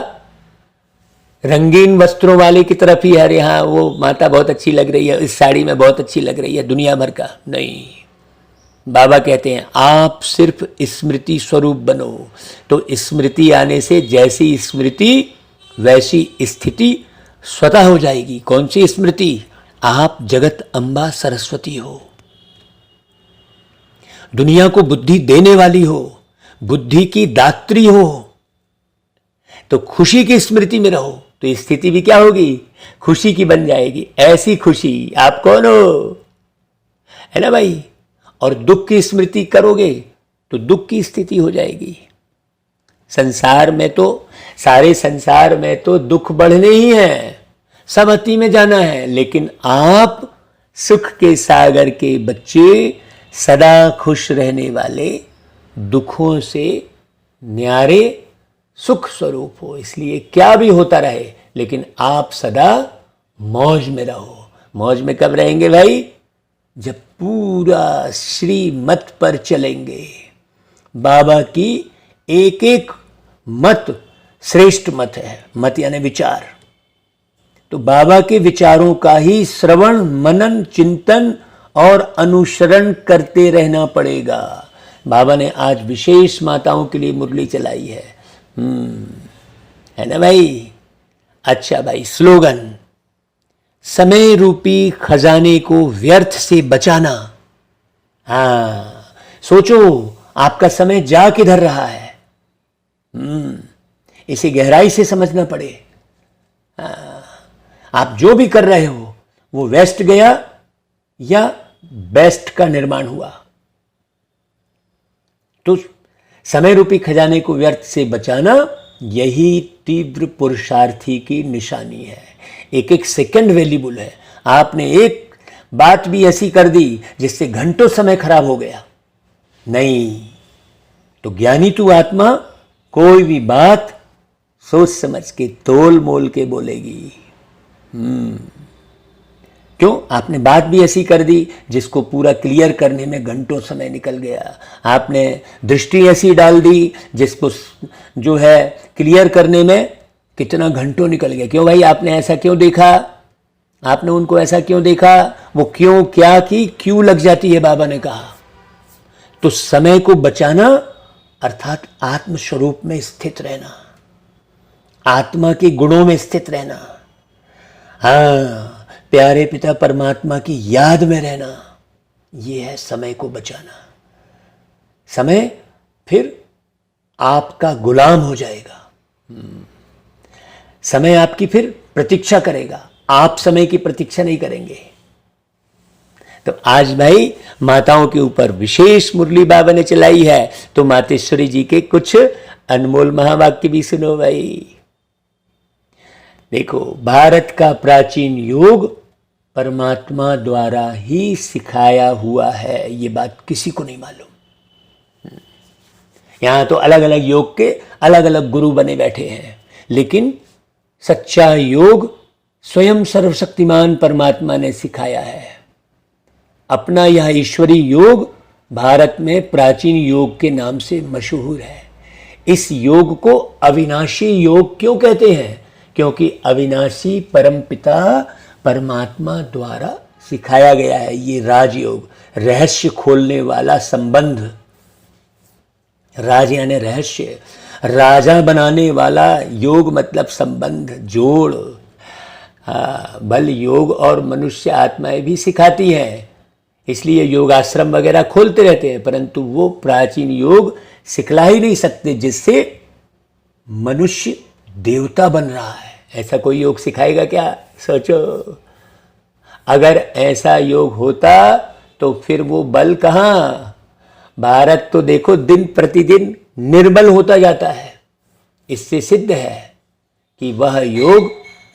रंगीन वस्त्रों वाले की तरफ ही, अरे हाँ वो माता बहुत अच्छी लग रही है, इस साड़ी में बहुत अच्छी लग रही है, दुनिया भर का नहीं। बाबा कहते हैं आप सिर्फ स्मृति स्वरूप बनो, तो स्मृति आने से जैसी स्मृति वैसी स्थिति स्वतः हो जाएगी। कौन सी स्मृति? आप जगत अम्बा सरस्वती हो, दुनिया को बुद्धि देने वाली हो, बुद्धि की दात्री हो, तो खुशी की स्मृति में रहो तो स्थिति भी क्या होगी? खुशी की बन जाएगी। ऐसी खुशी आप कौन हो, है ना भाई? और दुख की स्मृति करोगे तो दुख की स्थिति हो जाएगी। संसार में तो, सारे संसार में तो दुख बढ़ने ही है, सब अति में जाना है, लेकिन आप सुख के सागर के बच्चे, सदा खुश रहने वाले, दुखों से न्यारे सुख स्वरूप हो। इसलिए क्या भी होता रहे लेकिन आप सदा मौज में रहो। मौज में कब रहेंगे भाई? जब पूरा श्रीमत पर चलेंगे। बाबा की एक एक मत श्रेष्ठ मत है, मत यानी विचार। तो बाबा के विचारों का ही श्रवण, मनन, चिंतन और अनुसरण करते रहना पड़ेगा। बाबा ने आज विशेष माताओं के लिए मुरली चलाई है, है ना भाई? अच्छा भाई, स्लोगन, समय रूपी खजाने को व्यर्थ से बचाना। हाँ, सोचो आपका समय जा किधर रहा है, इसे गहराई से समझना पड़े। आप जो भी कर रहे हो वो वेस्ट गया या बेस्ट का निर्माण हुआ। तो समय रूपी खजाने को व्यर्थ से बचाना, यही तीव्र पुरुषार्थी की निशानी है। एक एक सेकंड वैल्यूबल है। आपने एक बात भी ऐसी कर दी जिससे घंटों समय खराब हो गया, नहीं तो ज्ञानी तू आत्मा कोई भी बात सोच समझ के तोल मोल के बोलेगी। क्यों? आपने बात भी ऐसी कर दी जिसको पूरा क्लियर करने में घंटों समय निकल गया। आपने दृष्टि ऐसी डाल दी जिसको जो है क्लियर करने में कितना घंटों निकल गया। क्यों भाई? आपने ऐसा क्यों देखा, आपने उनको ऐसा क्यों देखा, वो क्यों क्या की क्यों लग जाती है। बाबा ने कहा तो समय को बचाना अर्थात आत्म स्वरूप में स्थित रहना, आत्मा के गुणों में स्थित रहना। हाँ, प्यारे पिता परमात्मा की याद में रहना, यह है समय को बचाना। समय फिर आपका गुलाम हो जाएगा। समय आपकी फिर प्रतीक्षा करेगा, आप समय की प्रतीक्षा नहीं करेंगे। तो आज भाई माताओं के ऊपर विशेष मुरली बाबा ने चलाई है, तो मातेश्वरी जी के कुछ अनमोल महावाक्य भी सुनो भाई। देखो, भारत का प्राचीन योग परमात्मा द्वारा ही सिखाया हुआ है, ये बात किसी को नहीं मालूम। यहां तो अलग अलग योग के अलग अलग गुरु बने बैठे हैं, लेकिन सच्चा योग स्वयं सर्वशक्तिमान परमात्मा ने सिखाया है। अपना यह ईश्वरीय योग भारत में प्राचीन योग के नाम से मशहूर है। इस योग को अविनाशी योग क्यों कहते हैं? क्योंकि अविनाशी परमपिता परमात्मा द्वारा सिखाया गया है। ये राजयोग, रहस्य खोलने वाला संबंध। राज यानी रहस्य, राजा बनाने वाला योग मतलब संबंध, जोड़। बल योग और मनुष्य आत्माएं भी सिखाती हैं, इसलिए योगाश्रम वगैरह खोलते रहते हैं, परंतु वो प्राचीन योग सिखला ही नहीं सकते जिससे मनुष्य देवता बन रहा है। ऐसा कोई योग सिखाएगा क्या? सोचो, अगर ऐसा योग होता तो फिर वो बल कहाँ? भारत तो देखो दिन प्रतिदिन निर्बल होता जाता है। इससे सिद्ध है कि वह योग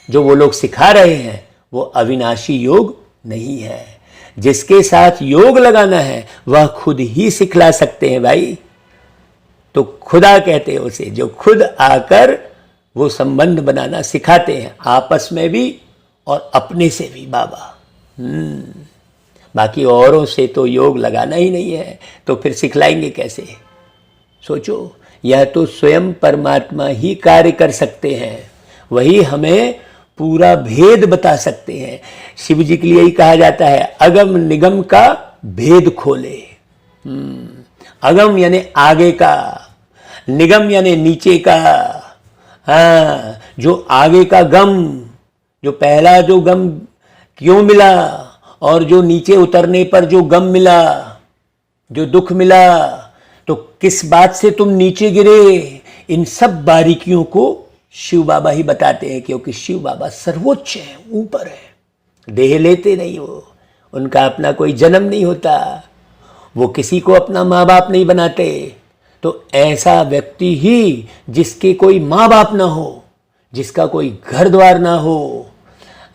जो वो लोग सिखा रहे हैं वो अविनाशी योग नहीं है। जिसके साथ योग लगाना है वह खुद ही सिखला सकते हैं भाई। तो खुदा कहते हैं उसे, जो खुद आकर वो संबंध बनाना सिखाते हैं, आपस में भी और अपने से भी बाबा। बाकी औरों से तो योग लगाना ही नहीं है, तो फिर सिखलाएंगे कैसे? सोचो, यह तो स्वयं परमात्मा ही कार्य कर सकते हैं, वही हमें पूरा भेद बता सकते हैं। शिव जी के लिए ही कहा जाता है अगम निगम का भेद खोले। अगम यानी आगे का, निगम यानी नीचे का। हाँ, जो आगे का गम, जो पहला जो गम क्यों मिला और जो नीचे उतरने पर जो गम मिला, जो दुख मिला, तो किस बात से तुम नीचे गिरे, इन सब बारीकियों को शिव बाबा ही बताते हैं, क्योंकि शिव बाबा सर्वोच्च है, ऊपर है। देह लेते नहीं वो, उनका अपना कोई जन्म नहीं होता, वो किसी को अपना माँ बाप नहीं बनाते। तो ऐसा व्यक्ति ही जिसके कोई माँ बाप ना हो, जिसका कोई घर द्वार ना हो,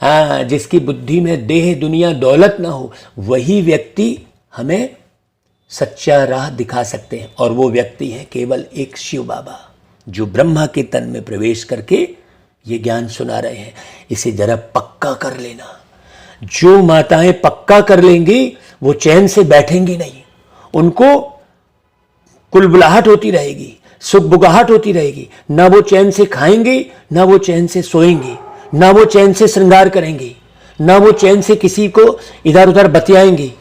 हाँ, जिसकी बुद्धि में देह दुनिया दौलत ना हो, वही व्यक्ति हमें सच्चा राह दिखा सकते हैं। और वो व्यक्ति है केवल एक शिव बाबा, जो ब्रह्मा के तन में प्रवेश करके ये ज्ञान सुना रहे हैं। इसे जरा पक्का कर लेना। जो माताएं पक्का कर लेंगी वो चैन से बैठेंगी नहीं, उनको कुलबुलाहट होती रहेगी, सुख बुगाहट होती रहेगी। ना वो चैन से खाएंगी, ना वो चैन से सोएंगी, ना वो चैन से श्रृंगार करेंगी, ना वो चैन से किसी को इधर उधर बतियाएंगी,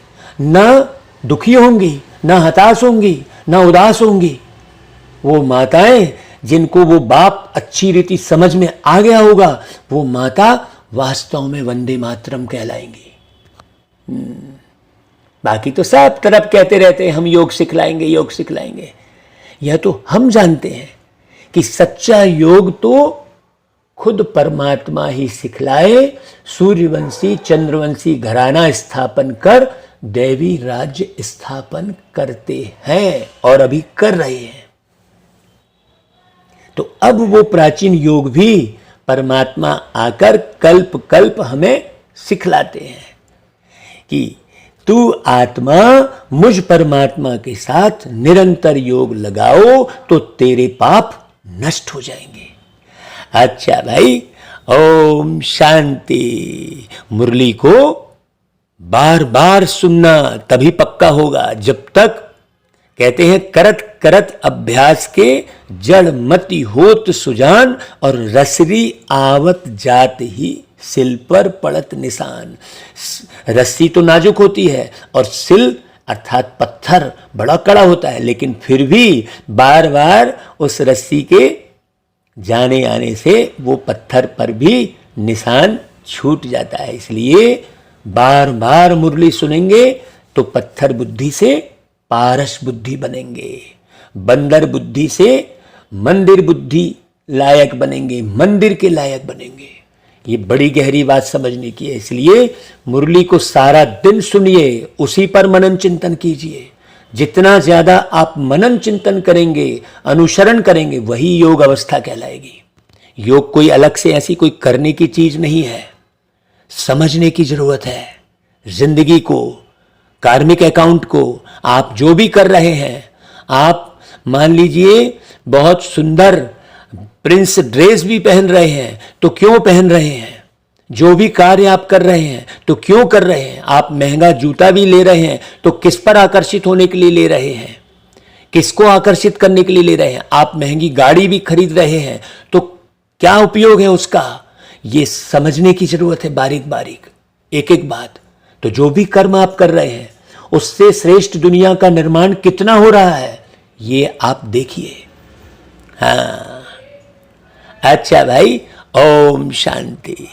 ना दुखी होंगी, ना हताश होंगी, ना उदास होंगी। वो माताएं जिनको वो बाप अच्छी रीति समझ में आ गया होगा, वो माता वास्तव में वंदे मातरम कहलाएंगी। बाकी तो सब तरफ कहते रहते हैं हम योग सिखलाएंगे, योग सिखलाएंगे। यह तो हम जानते हैं कि सच्चा योग तो खुद परमात्मा ही सिखलाए। सूर्यवंशी चंद्रवंशी घराना स्थापन कर दैवी राज्य स्थापन करते हैं और अभी कर रहे हैं। तो अब वो प्राचीन योग भी परमात्मा आकर कल्प कल्प हमें सिखलाते हैं कि तू आत्मा मुझ परमात्मा के साथ निरंतर योग लगाओ तो तेरे पाप नष्ट हो जाएंगे। अच्छा भाई, ओम शांति। मुरली को बार बार सुनना तभी पक्का होगा। जब तक कहते हैं करत करत अभ्यास के जड़ मति होत सुजान, और रसरी आवत जात ही सिल पर पड़त निशान। रस्सी तो नाजुक होती है और सिल अर्थात पत्थर बड़ा कड़ा होता है, लेकिन फिर भी बार बार उस रस्सी के जाने आने से वो पत्थर पर भी निशान छूट जाता है। इसलिए बार बार मुरली सुनेंगे तो पत्थर बुद्धि से पारस बुद्धि बनेंगे, बंदर बुद्धि से मंदिर बुद्धि लायक बनेंगे, मंदिर के लायक बनेंगे। ये बड़ी गहरी बात समझने की है। इसलिए मुरली को सारा दिन सुनिए, उसी पर मनन चिंतन कीजिए। जितना ज्यादा आप मनन चिंतन करेंगे, अनुसरण करेंगे, वही योग अवस्था कहलाएगी। योग कोई अलग से ऐसी कोई करने की चीज नहीं है, समझने की जरूरत है। जिंदगी को, कार्मिक अकाउंट को, आप जो भी कर रहे हैं, आप मान लीजिए बहुत सुंदर प्रिंस ड्रेस भी पहन रहे हैं, तो क्यों पहन रहे हैं? जो भी कार्य आप कर रहे हैं तो क्यों कर रहे हैं? आप महंगा जूता भी ले रहे हैं तो किस पर आकर्षित होने के लिए ले रहे हैं? किसको आकर्षित करने के लिए ले रहे हैं? आप महंगी गाड़ी भी खरीद रहे हैं तो क्या उपयोग है उसका? ये समझने की जरूरत है, बारीक बारीक एक एक बात। तो जो भी कर्म आप कर रहे हैं उससे श्रेष्ठ दुनिया का निर्माण कितना हो रहा है, ये आप देखिए। हाँ, अच्छा भाई, ओम शांति।